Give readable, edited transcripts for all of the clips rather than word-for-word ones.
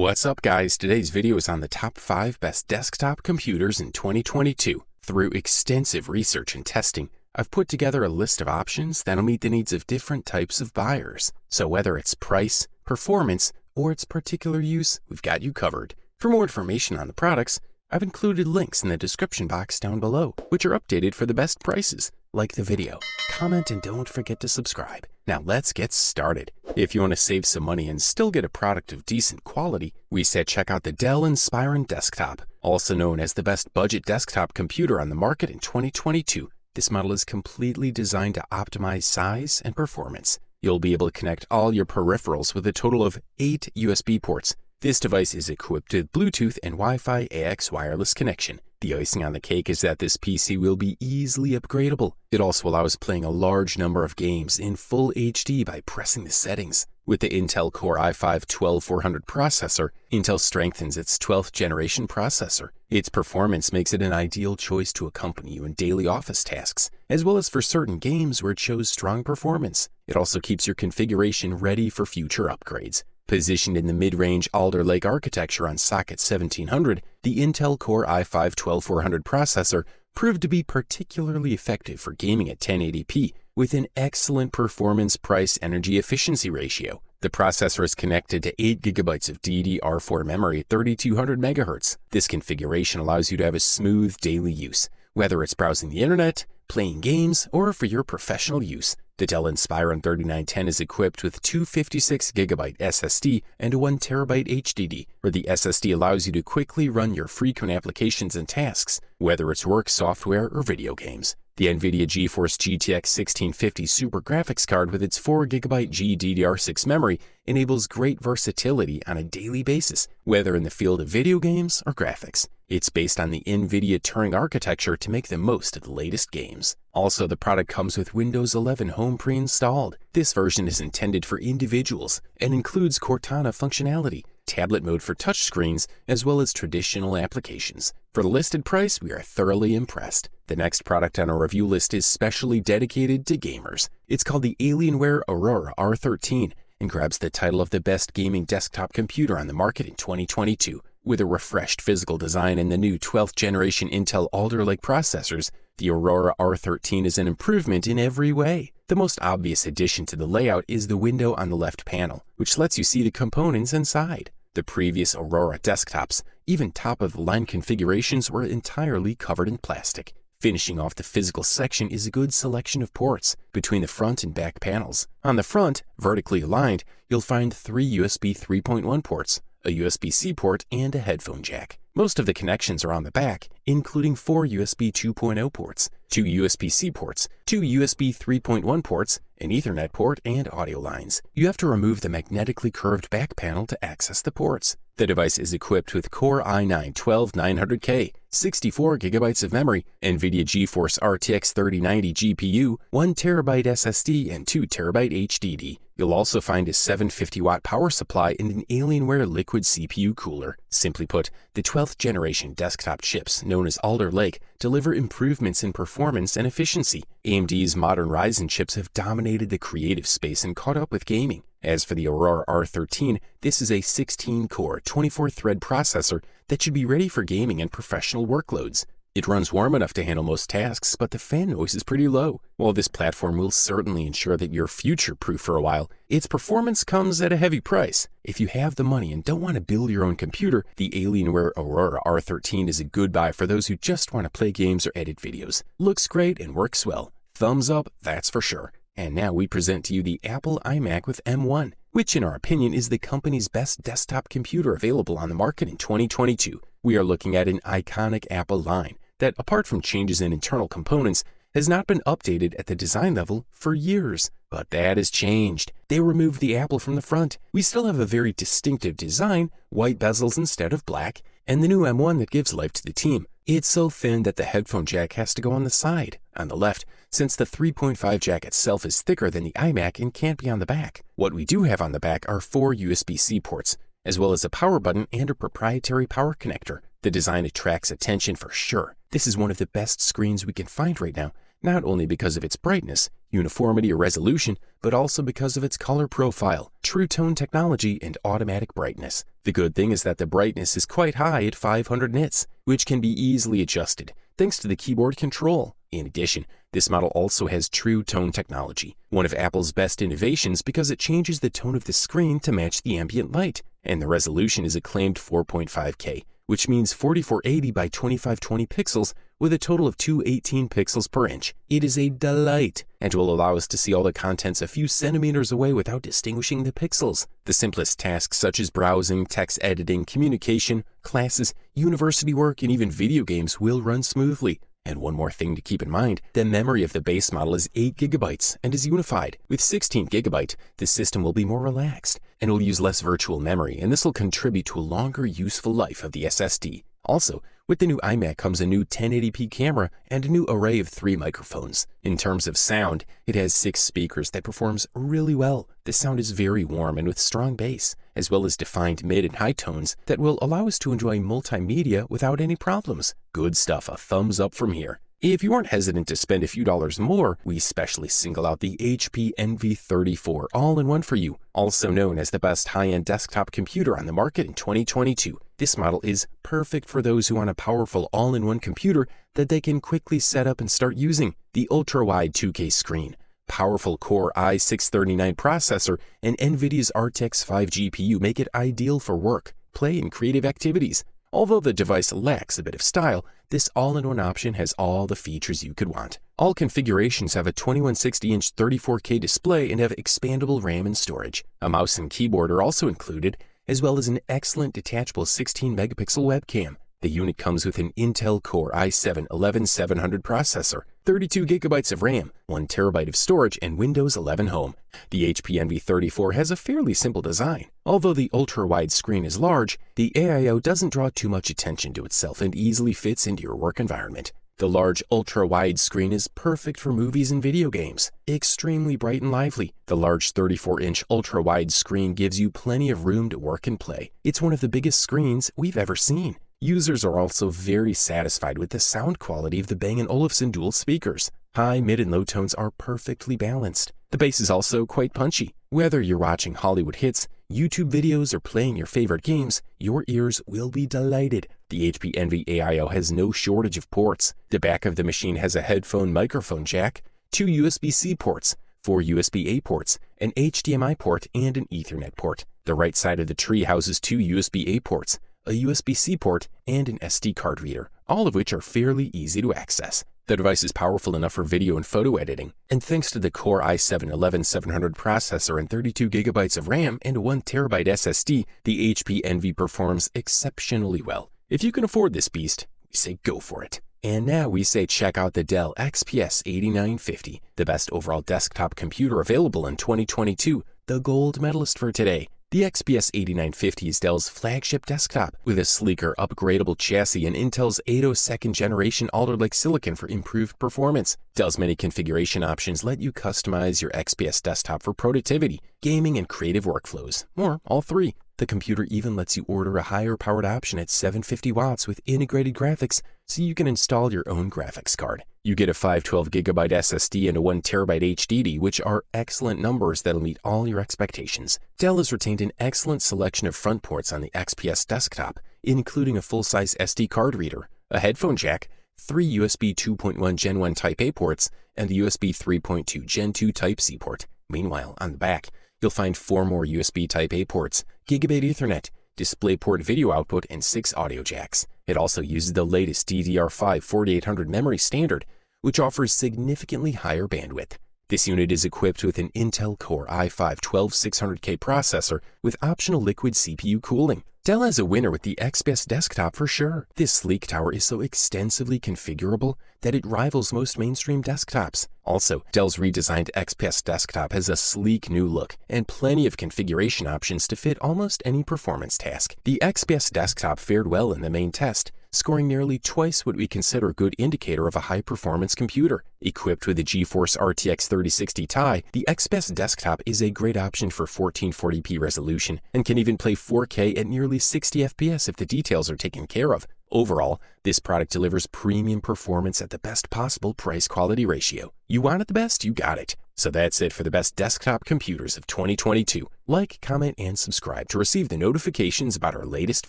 What's up guys, today's video is on the top 5 best desktop computers in 2022. Through extensive research and testing, I've put together a list of options that'll meet the needs of different types of buyers. So whether it's price, performance, or its particular use, we've got you covered. For more information on the products, I've included links in the description box down below, which are updated for the best prices. Like the video, comment, and don't forget to subscribe. Now let's get started. If you want to save some money and still get a product of decent quality, we said check out the Dell Inspiron desktop, also known as the best budget desktop computer on the market in 2022. This model is completely designed to optimize size and performance. You'll be able to connect all your peripherals with a total of 8 USB ports. This device is equipped with Bluetooth and Wi-Fi AX wireless connection. The icing on the cake is that this PC will be easily upgradable. It also allows playing a large number of games in full HD by pressing the settings. With the Intel Core i5-12400 processor, Intel strengthens its 12th generation processor. Its performance makes it an ideal choice to accompany you in daily office tasks, as well as for certain games where it shows strong performance. It also keeps your configuration ready for future upgrades. Positioned in the mid-range Alder Lake architecture on socket 1700, the Intel Core i5-12400 processor proved to be particularly effective for gaming at 1080p with an excellent performance price-energy efficiency ratio. The processor is connected to 8 GB of DDR4 memory at 3200 MHz. This configuration allows you to have a smooth daily use, whether it's browsing the internet, playing games, or for your professional use. The Dell Inspiron 3910 is equipped with 256 GB SSD and a 1 TB HDD, where the SSD allows you to quickly run your frequent applications and tasks, whether it's work, software, or video games. The NVIDIA GeForce GTX 1650 Super Graphics card with its 4 GB GDDR6 memory enables great versatility on a daily basis, whether in the field of video games or graphics. It's based on the NVIDIA Turing architecture to make the most of the latest games. Also, the product comes with Windows 11 Home pre-installed. This version is intended for individuals and includes Cortana functionality, tablet mode for touchscreens, as well as traditional applications. For the listed price, we are thoroughly impressed. The next product on our review list is specially dedicated to gamers. It's called the Alienware Aurora R13 and grabs the title of the best gaming desktop computer on the market in 2022. With a refreshed physical design and the new 12th generation Intel Alder Lake processors, the Aurora R13 is an improvement in every way. The most obvious addition to the layout is the window on the left panel, which lets you see the components inside. The previous Aurora desktops, even top-of-the-line configurations, were entirely covered in plastic. Finishing off the physical section is a good selection of ports between the front and back panels. On the front, vertically aligned, you'll find 3 USB 3.1 ports, a USB-C port, and a headphone jack. Most of the connections are on the back, including 4 USB 2.0 ports, 2 USB-C ports, 2 USB 3.1 ports, an Ethernet port, and audio lines. You have to remove the magnetically curved back panel to access the ports. The device is equipped with Core i9-12900K, 64 GB of memory, NVIDIA GeForce RTX 3090 GPU, 1 TB SSD, and 2 TB HDD. You'll also find a 750-watt power supply and an Alienware liquid CPU cooler. Simply put, the 12th generation desktop chips, known as Alder Lake, deliver improvements in performance and efficiency. AMD's modern Ryzen chips have dominated the creative space and caught up with gaming. As for the Aurora R13, this is a 16-core, 24-thread processor that should be ready for gaming and professional workloads. It runs warm enough to handle most tasks, but the fan noise is pretty low. While this platform will certainly ensure that you're future-proof for a while, its performance comes at a heavy price. If you have the money and don't want to build your own computer, the Alienware Aurora R13 is a good buy for those who just want to play games or edit videos. Looks great and works well. Thumbs up, that's for sure. And now we present to you the Apple iMac with M1, which in our opinion is the company's best desktop computer available on the market in 2022. We are looking at an iconic Apple line that, apart from changes in internal components, has not been updated at the design level for years. But that has changed. They removed the apple from the front. We still have a very distinctive design, white bezels instead of black, and the new M1 that gives life to the team. It's so thin that the headphone jack has to go on the side, on the left, since the 3.5 jack itself is thicker than the iMac and can't be on the back. What we do have on the back are 4 USB-C ports, as well as a power button and a proprietary power connector. The design attracts attention for sure. This is one of the best screens we can find right now, not only because of its brightness, uniformity, or resolution, but also because of its color profile, true tone technology, and automatic brightness. The good thing is that the brightness is quite high at 500 nits, which can be easily adjusted thanks to the keyboard control. In addition, this model also has true tone technology, one of Apple's best innovations because it changes the tone of the screen to match the ambient light, and the resolution is a claimed 4.5K, which means 4480 by 2520 pixels with a total of 218 pixels per inch. It is a delight and will allow us to see all the contents a few centimeters away without distinguishing the pixels. The simplest tasks such as browsing, text editing, communication, classes, university work, and even video games will run smoothly. And one more thing to keep in mind, the memory of the base model is 8 GB and is unified. With 16 GB, the system will be more relaxed and will use less virtual memory, and this will contribute to a longer useful life of the SSD. Also, with the new iMac comes a new 1080p camera and a new array of 3 microphones. In terms of sound, it has 6 speakers that performs really well. The sound is very warm and with strong bass, as well as defined mid and high tones that will allow us to enjoy multimedia without any problems. Good stuff, a thumbs up from here. If you aren't hesitant to spend a few dollars more, we specially single out the HP NV34 all-in-one for you, also known as the best high-end desktop computer on the market in 2022. This model is perfect for those who want a powerful all-in-one computer that they can quickly set up and start using. The ultra-wide 2K screen, powerful Core i6-39 processor, and NVIDIA's RTX 5 GPU make it ideal for work, play, and creative activities. Although the device lacks a bit of style, this all-in-one option has all the features you could want. All configurations have a 2160-inch 34K display and have expandable RAM and storage. A mouse and keyboard are also included, as well as an excellent detachable 16-megapixel webcam. The unit comes with an Intel Core i7-11700 processor, 32 GB of RAM, 1 TB of storage, and Windows 11 Home. The HP NV34 has a fairly simple design. Although the ultra-wide screen is large, the AIO doesn't draw too much attention to itself and easily fits into your work environment. The large ultra-wide screen is perfect for movies and video games. Extremely bright and lively, the large 34-inch ultra-wide screen gives you plenty of room to work and play. It's one of the biggest screens we've ever seen. Users are also very satisfied with the sound quality of the Bang & Olufsen dual speakers. High, mid, and low tones are perfectly balanced. The bass is also quite punchy. Whether you're watching Hollywood hits, YouTube videos, or playing your favorite games, your ears will be delighted. The HP Envy AIO has no shortage of ports. The back of the machine has a headphone microphone jack, 2 USB-C ports, 4 USB-A ports, an HDMI port, and an Ethernet port. The right side of the tree houses 2 USB-A ports, a USB-C port, and an SD card reader, all of which are fairly easy to access. The device is powerful enough for video and photo editing, and thanks to the Core i7-11700 processor and 32 GB of RAM and a 1 TB SSD, the HP Envy performs exceptionally well. If you can afford this beast, we say go for it. And now we say check out the Dell XPS 8950, the best overall desktop computer available in 2022, the gold medalist for today. The XPS 8950 is Dell's flagship desktop, with a sleeker, upgradable chassis and Intel's 802nd generation Alder Lake silicon for improved performance. Dell's many configuration options let you customize your XPS desktop for productivity, gaming, and creative workflows, or all three. The computer even lets you order a higher powered option at 750 watts with integrated graphics, so you can install your own graphics card. You get a 512GB SSD and a 1 TB HDD, which are excellent numbers that'll meet all your expectations. Dell has retained an excellent selection of front ports on the XPS desktop, including a full-size SD card reader, a headphone jack, 3 USB 2.1 Gen 1 Type A ports, and the USB 3.2 Gen 2 Type C port. Meanwhile, on the back, you'll find 4 more USB Type A ports, Gigabit Ethernet, DisplayPort video output, and 6 audio jacks. It also uses the latest DDR5 4800 memory standard, which offers significantly higher bandwidth. This unit is equipped with an Intel Core i5-12600K processor with optional liquid CPU cooling. Dell has a winner with the XPS desktop for sure. This sleek tower is so extensively configurable that it rivals most mainstream desktops. Also, Dell's redesigned XPS desktop has a sleek new look and plenty of configuration options to fit almost any performance task. The XPS desktop fared well in the main test, scoring nearly twice what we consider a good indicator of a high-performance computer. Equipped with a GeForce RTX 3060 Ti, the XPS desktop is a great option for 1440p resolution and can even play 4K at nearly 60 FPS if the details are taken care of. Overall, this product delivers premium performance at the best possible price-quality ratio. You want it the best, you got it. So that's it for the best desktop computers of 2022. Like, comment, and subscribe to receive the notifications about our latest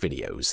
videos.